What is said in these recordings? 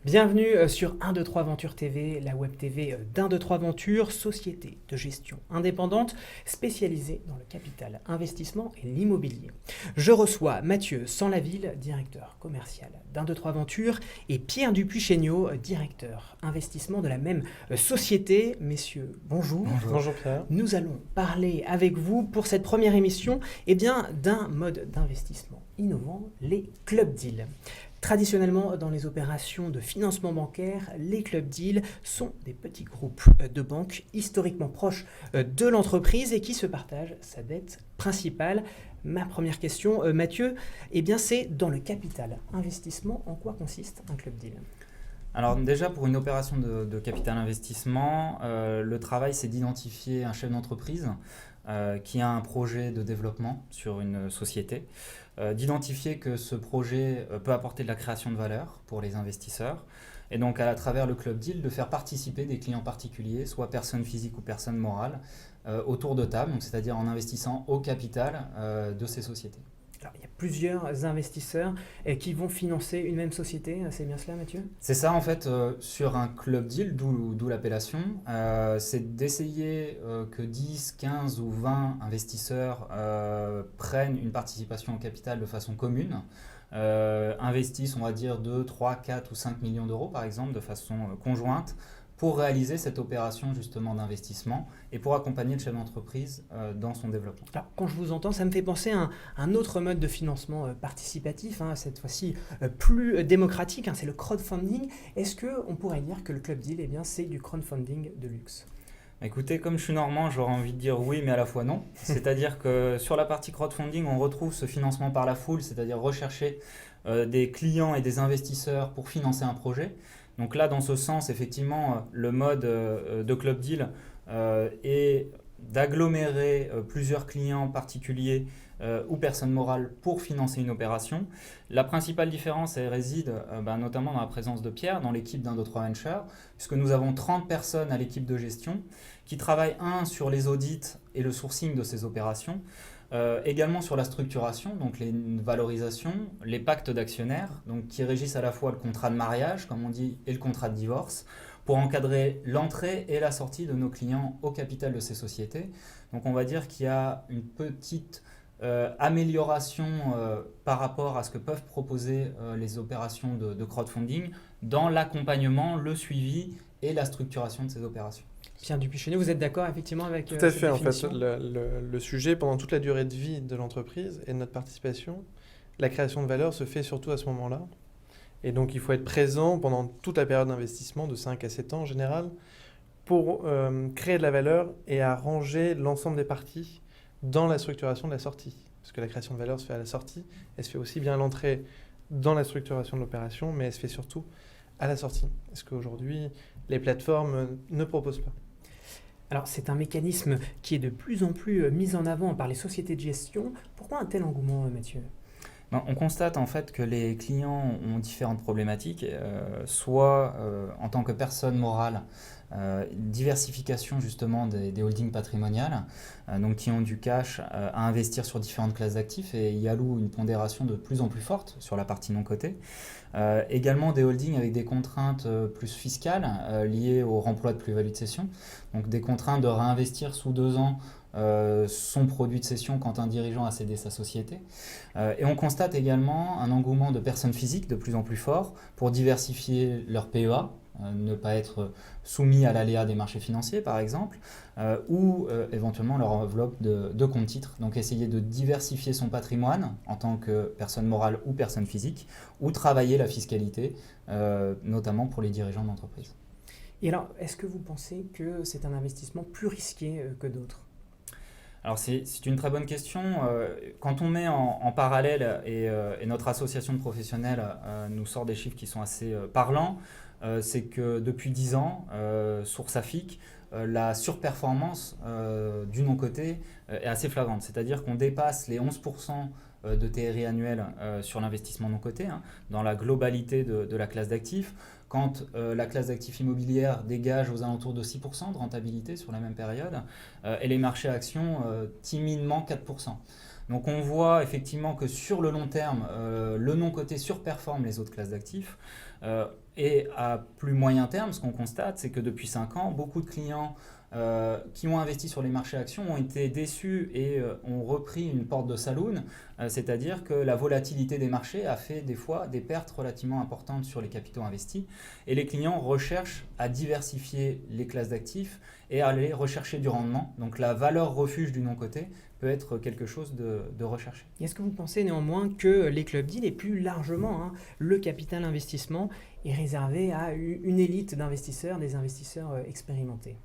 Bienvenue sur 1, 2, 3 Ventures TV, la web TV d'1, 2, 3 Ventures, société de gestion indépendante spécialisée dans le capital, investissement et l'immobilier. Je reçois Mathieu Sanlaville, directeur commercial d'1, 2, 3 Ventures, et Pierre Dupuy-Chéniaud, directeur investissement de la même société. Messieurs, bonjour. Bonjour Pierre. Nous allons parler avec vous pour cette première émission d'un mode d'investissement innovant, les club deals. Traditionnellement, dans les opérations de financement bancaire, les club deals sont des petits groupes de banques historiquement proches de l'entreprise et qui se partagent sa dette principale. Ma première question, Mathieu, c'est dans le capital investissement, en quoi consiste un club deal ? Alors déjà, pour une opération de capital investissement, le travail, c'est d'identifier un chef d'entreprise qui a un projet de développement sur une société, d'identifier que ce projet peut apporter de la création de valeur pour les investisseurs, et donc à travers le club deal, de faire participer des clients particuliers, soit personnes physiques ou personnes morales, autour de table, donc c'est-à-dire en investissant au capital de ces sociétés. Alors, il y a plusieurs investisseurs qui vont financer une même société, c'est bien cela Mathieu ? C'est ça en fait, sur un club deal, d'où l'appellation, c'est d'essayer que 10, 15 ou 20 investisseurs prennent une participation au capital de façon commune, investissent on va dire 2, 3, 4 ou 5 millions d'euros par exemple de façon conjointe, pour réaliser cette opération justement d'investissement et pour accompagner le chef d'entreprise dans son développement. Alors, quand je vous entends, ça me fait penser à un autre mode de financement participatif, cette fois-ci plus démocratique, c'est le crowdfunding. Est-ce qu'on pourrait dire que le club deal, c'est du crowdfunding de luxe ? Écoutez, comme je suis normand, j'aurais envie de dire oui, mais à la fois non. C'est-à-dire que sur la partie crowdfunding, on retrouve ce financement par la foule, c'est-à-dire rechercher des clients et des investisseurs pour financer un projet. Donc là, dans ce sens, effectivement, le mode de club deal est d'agglomérer plusieurs clients particuliers ou personnes morales pour financer une opération. La principale différence, elle réside notamment dans la présence de Pierre, dans l'équipe d'1, 2, 3 Ventures, puisque nous avons 30 personnes à l'équipe de gestion qui travaillent sur les audits et le sourcing de ces opérations, également sur la structuration, donc les valorisations, les pactes d'actionnaires, donc qui régissent à la fois le contrat de mariage, comme on dit, et le contrat de divorce, pour encadrer l'entrée et la sortie de nos clients au capital de ces sociétés. Donc on va dire qu'il y a une petite amélioration par rapport à ce que peuvent proposer les opérations de crowdfunding dans l'accompagnement, le suivi et la structuration de ces opérations. Pierre Dupuy-Chéniaud, vous êtes d'accord effectivement avec Tout à cette fait, en fait, définition ? le sujet, pendant toute la durée de vie de l'entreprise et de notre participation, la création de valeur se fait surtout à ce moment-là. Et donc, il faut être présent pendant toute la période d'investissement, de 5 à 7 ans en général, pour créer de la valeur et arranger l'ensemble des parties dans la structuration de la sortie. Parce que la création de valeur se fait à la sortie, elle se fait aussi bien à l'entrée dans la structuration de l'opération, mais elle se fait surtout à la sortie. Est-ce qu'aujourd'hui, les plateformes ne proposent pas ? Alors, c'est un mécanisme qui est de plus en plus mis en avant par les sociétés de gestion. Pourquoi un tel engouement, Mathieu ? On constate en fait que les clients ont différentes problématiques, soit en tant que personne morale, diversification justement des holdings patrimoniales, donc qui ont du cash à investir sur différentes classes d'actifs et y allouent une pondération de plus en plus forte sur la partie non cotée. Également des holdings avec des contraintes plus fiscales liées au remploi de plus-value de cession, donc des contraintes de réinvestir sous 2 ans son produit de cession quand un dirigeant a cédé sa société. Et on constate également un engouement de personnes physiques de plus en plus fort pour diversifier leur PEA, ne pas être soumis à l'aléa des marchés financiers par exemple, ou éventuellement leur enveloppe de compte titres. Donc essayer de diversifier son patrimoine en tant que personne morale ou personne physique, ou travailler la fiscalité, notamment pour les dirigeants d'entreprise. Et alors, est-ce que vous pensez que c'est un investissement plus risqué que d'autres ? Alors c'est une très bonne question. Quand on met en parallèle, et notre association de professionnels nous sort des chiffres qui sont assez parlants, c'est que depuis 10 ans, source AFIC, la surperformance du non-coté est assez flagrante. C'est-à-dire qu'on dépasse les 11% de TRI annuel sur l'investissement non coté, dans la globalité de la classe d'actifs, quand la classe d'actifs immobilières dégage aux alentours de 6% de rentabilité sur la même période, et les marchés actions timidement 4%. Donc on voit effectivement que sur le long terme, le non-coté surperforme les autres classes d'actifs. Et à plus moyen terme, ce qu'on constate, c'est que depuis 5 ans, beaucoup de clients qui ont investi sur les marchés actions ont été déçus et ont repris une porte de saloon, c'est-à-dire que la volatilité des marchés a fait des fois des pertes relativement importantes sur les capitaux investis et les clients recherchent à diversifier les classes d'actifs et à aller rechercher du rendement. Donc la valeur refuge du non-coté peut être quelque chose de recherché. Est-ce que vous pensez néanmoins que les club deals et plus largement le capital investissement est réservé à une élite d'investisseurs, des investisseurs expérimentés ?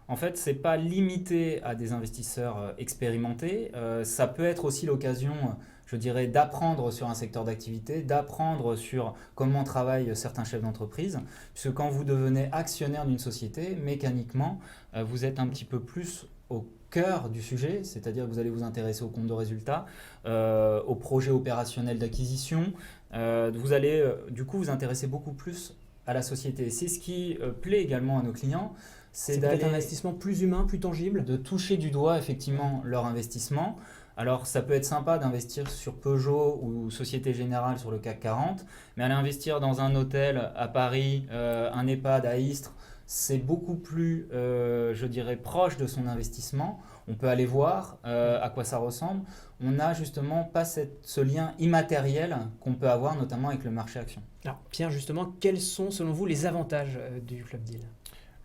En fait, ce n'est pas limité à des investisseurs expérimentés. Ça peut être aussi l'occasion, je dirais, d'apprendre sur un secteur d'activité, d'apprendre sur comment travaillent certains chefs d'entreprise. Puisque quand vous devenez actionnaire d'une société, mécaniquement, vous êtes un petit peu plus au cœur du sujet, c'est-à-dire que vous allez vous intéresser aux comptes de résultats, aux projets opérationnels d'acquisition. Vous allez du coup vous intéresser beaucoup plus à la société. C'est ce qui plaît également à nos clients. C'est peut-être un investissement plus humain, plus tangible. De toucher du doigt effectivement leur investissement. Alors ça peut être sympa d'investir sur Peugeot ou Société Générale sur le CAC 40, mais aller investir dans un hôtel à Paris, un EHPAD à Istres, c'est beaucoup plus, je dirais, proche de son investissement. On peut aller voir à quoi ça ressemble. On n'a justement pas ce lien immatériel qu'on peut avoir notamment avec le marché action. Alors Pierre, justement, quels sont selon vous les avantages du Club Deal ?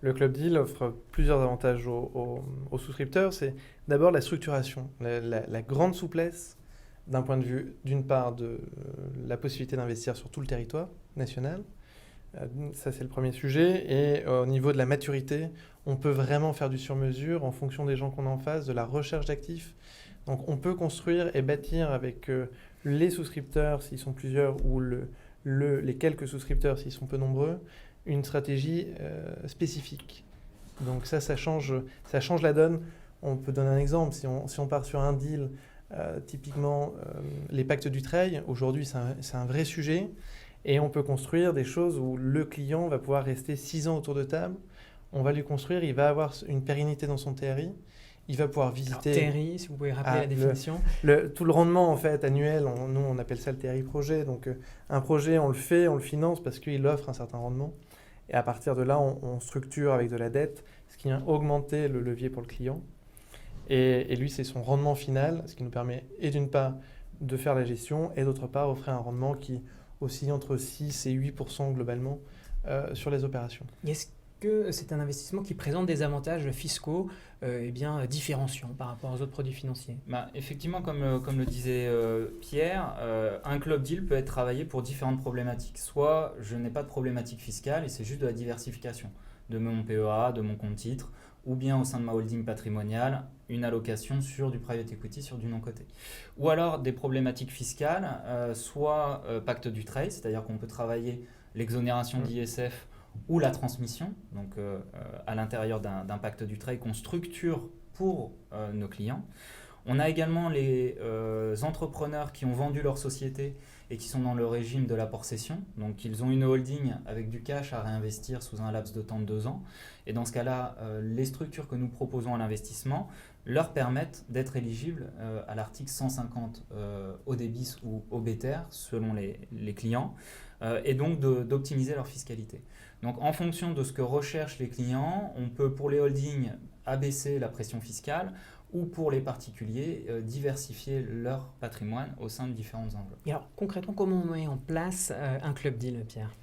Le Club Deal offre plusieurs avantages aux souscripteurs. C'est d'abord la structuration, la grande souplesse d'un point de vue, d'une part, de la possibilité d'investir sur tout le territoire national. Ça, c'est le premier sujet. Et au niveau de la maturité, on peut vraiment faire du sur-mesure en fonction des gens qu'on a en face, de la recherche d'actifs. Donc, on peut construire et bâtir avec les souscripteurs, s'ils sont plusieurs, ou les quelques souscripteurs, s'ils sont peu nombreux, une stratégie spécifique. Donc ça change la donne. On peut donner un exemple. Si on part sur un deal, typiquement les pactes du trail, aujourd'hui c'est un vrai sujet. Et on peut construire des choses où le client va pouvoir rester 6 ans autour de table. On va lui construire, il va avoir une pérennité dans son TRI. Il va pouvoir visiter... Alors, TRI, si vous pouvez rappeler la définition. Tout le rendement en fait, annuel, nous on appelle ça le TRI projet. Donc un projet, on le fait, on le finance parce qu'il offre un certain rendement. Et à partir de là, on structure avec de la dette, ce qui vient augmenter le levier pour le client. Et lui, c'est son rendement final, ce qui nous permet, et d'une part, de faire la gestion, et d'autre part, offrir un rendement qui oscille entre 6 et 8% globalement sur les opérations. Est-ce que c'est un investissement qui présente des avantages fiscaux différenciants par rapport aux autres produits financiers ? Effectivement, comme le disait Pierre, un club deal peut être travaillé pour différentes problématiques. Soit je n'ai pas de problématique fiscale et c'est juste de la diversification de mon PEA, de mon compte titre, ou bien au sein de ma holding patrimoniale, une allocation sur du private equity, sur du non-coté. Ou alors des problématiques fiscales, soit pacte du trade, c'est-à-dire qu'on peut travailler l'exonération d'ISF ou la transmission, donc à l'intérieur d'un pacte du trade qu'on structure pour nos clients. On a également les entrepreneurs qui ont vendu leur société et qui sont dans le régime de l'apport-cession. Donc ils ont une holding avec du cash à réinvestir sous un laps de temps de 2 ans. Et dans ce cas-là, les structures que nous proposons à l'investissement leur permettent d'être éligibles à l'article 150 OD-bis ou OBTR selon les clients et donc d'optimiser leur fiscalité. Donc en fonction de ce que recherchent les clients, on peut pour les holdings abaisser la pression fiscale ou pour les particuliers diversifier leur patrimoine au sein de différentes enveloppes. Et alors concrètement, comment on met en place un club deal, Pierre ?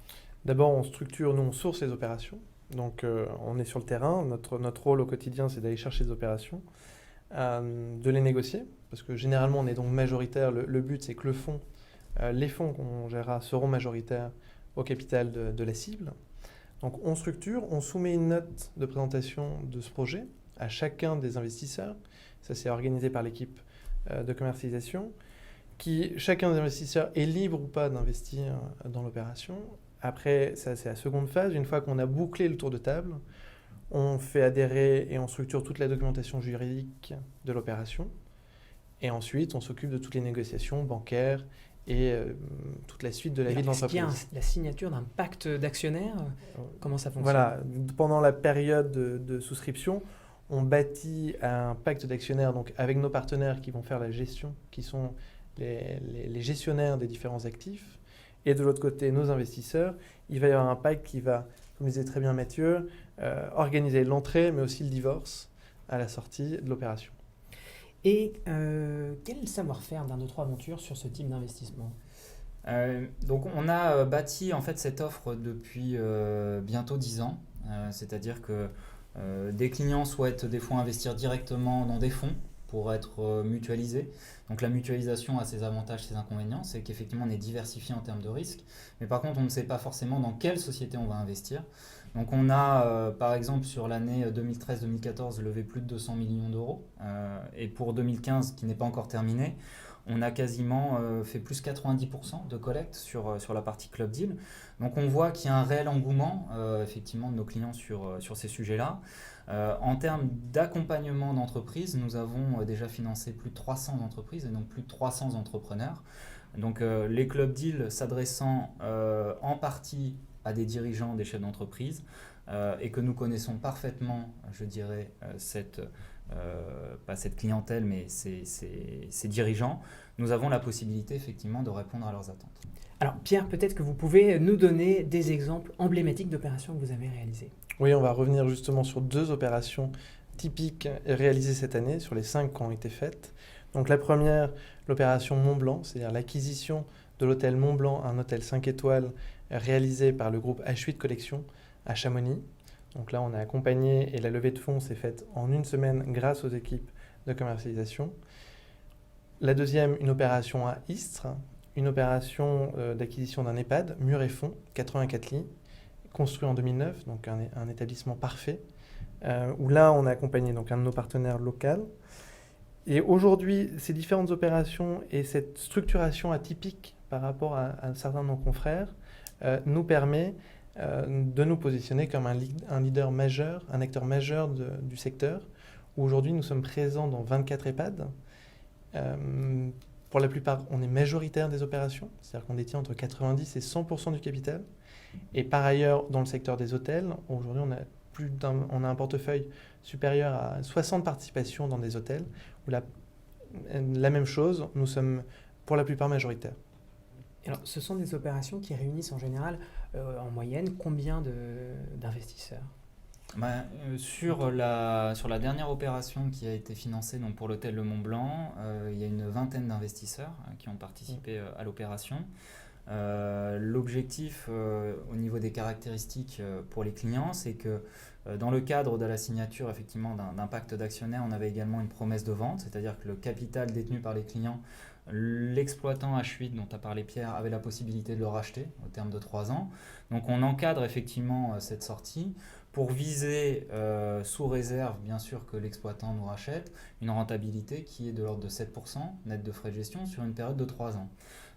D'abord, on structure, nous on source les opérations. Donc on est sur le terrain, notre rôle au quotidien c'est d'aller chercher des opérations, de les négocier, parce que généralement on est donc majoritaire, le but c'est que les fonds qu'on gérera seront majoritaires au capital de la cible. Donc on structure, on soumet une note de présentation de ce projet à chacun des investisseurs, ça c'est organisé par l'équipe de commercialisation, chacun des investisseurs est libre ou pas d'investir dans l'opération. Après, ça c'est la seconde phase. Une fois qu'on a bouclé le tour de table, on fait adhérer et on structure toute la documentation juridique de l'opération. Et ensuite, on s'occupe de toutes les négociations bancaires et toute la suite de la vie de l'entreprise. Est-ce qu'il y a la signature d'un pacte d'actionnaires ? Comment ça fonctionne ? Voilà, pendant la période de souscription, on bâtit un pacte d'actionnaires donc avec nos partenaires qui vont faire la gestion, qui sont les gestionnaires des différents actifs. Et de l'autre côté, nos investisseurs, il va y avoir un pacte qui va, comme disait très bien Mathieu, organiser l'entrée, mais aussi le divorce à la sortie de l'opération. Et quel savoir-faire d'un Autre Aventure sur ce type d'investissement ? Donc on a bâti en fait cette offre depuis bientôt 10 ans, c'est-à-dire que des clients souhaitent des fois investir directement dans des fonds pour être mutualisés. Donc la mutualisation a ses avantages, ses inconvénients, c'est qu'effectivement on est diversifié en termes de risques, mais par contre on ne sait pas forcément dans quelle société on va investir. Donc on a par exemple sur l'année 2013-2014 levé plus de 200 millions d'euros, et pour 2015 qui n'est pas encore terminé, on a quasiment fait plus 90% de collecte sur la partie Club Deal. Donc on voit qu'il y a un réel engouement effectivement de nos clients sur ces sujets-là. En termes d'accompagnement d'entreprises, nous avons déjà financé plus de 300 entreprises et donc plus de 300 entrepreneurs. Donc les Club Deal s'adressant en partie à des dirigeants, des chefs d'entreprise, et que nous connaissons parfaitement, je dirais, pas cette clientèle, mais ces dirigeants, nous avons la possibilité effectivement de répondre à leurs attentes. Alors Pierre, peut-être que vous pouvez nous donner des exemples emblématiques d'opérations que vous avez réalisées. Oui, on va revenir justement sur 2 opérations typiques réalisées cette année, sur les 5 qui ont été faites. Donc la première, l'opération Mont-Blanc, c'est-à-dire l'acquisition de l'hôtel Mont-Blanc, un hôtel 5 étoiles réalisé par le groupe H8 Collection à Chamonix. Donc là, on a accompagné et la levée de fonds s'est faite en 1 semaine grâce aux équipes de commercialisation. La deuxième, une opération à Istres, une opération d'acquisition d'un EHPAD, mur et fond, 84 lits, construit en 2009, donc un établissement parfait, où là, on a accompagné donc un de nos partenaires locaux. Et aujourd'hui, ces différentes opérations et cette structuration atypique par rapport à certains de nos confrères nous permet de nous positionner comme un leader majeur, un acteur majeur du secteur, où aujourd'hui nous sommes présents dans 24 EHPAD. Pour la plupart, on est majoritaire des opérations, c'est-à-dire qu'on détient entre 90 et 100% du capital. Et par ailleurs, dans le secteur des hôtels, aujourd'hui on a un portefeuille supérieur à 60 participations dans des hôtels, où la même chose, nous sommes pour la plupart majoritaires. Alors, ce sont des opérations qui réunissent en général, en moyenne, combien d'investisseurs ? Sur la dernière opération qui a été financée donc pour l'hôtel Le Mont-Blanc, il y a une vingtaine d'investisseurs qui ont participé à l'opération. L'objectif au niveau des caractéristiques pour les clients, c'est que dans le cadre de la signature effectivement d'un pacte d'actionnaires, on avait également une promesse de vente, c'est-à-dire que le capital détenu par les clients, l'exploitant H8 dont a parlé Pierre avait la possibilité de le racheter au terme de 3 ans. Donc on encadre effectivement cette sortie pour viser, sous réserve bien sûr que l'exploitant nous rachète, une rentabilité qui est de l'ordre de 7% net de frais de gestion sur une période de 3 ans.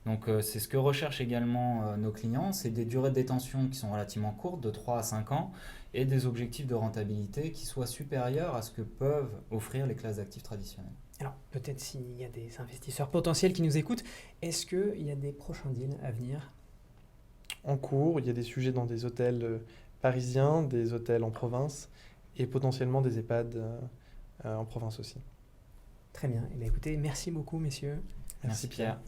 Donc c'est ce que recherchent également nos clients, c'est des durées de détention qui sont relativement courtes, de 3 à 5 ans, et des objectifs de rentabilité qui soient supérieurs à ce que peuvent offrir les classes d'actifs traditionnelles. Alors peut-être s'il y a des investisseurs potentiels qui nous écoutent, est-ce qu'il y a des prochains deals à venir ? En cours, il y a des sujets dans des hôtels parisiens, des hôtels en province et potentiellement des EHPAD en province aussi. Très bien. Eh bien, écoutez, merci beaucoup messieurs. Merci Pierre.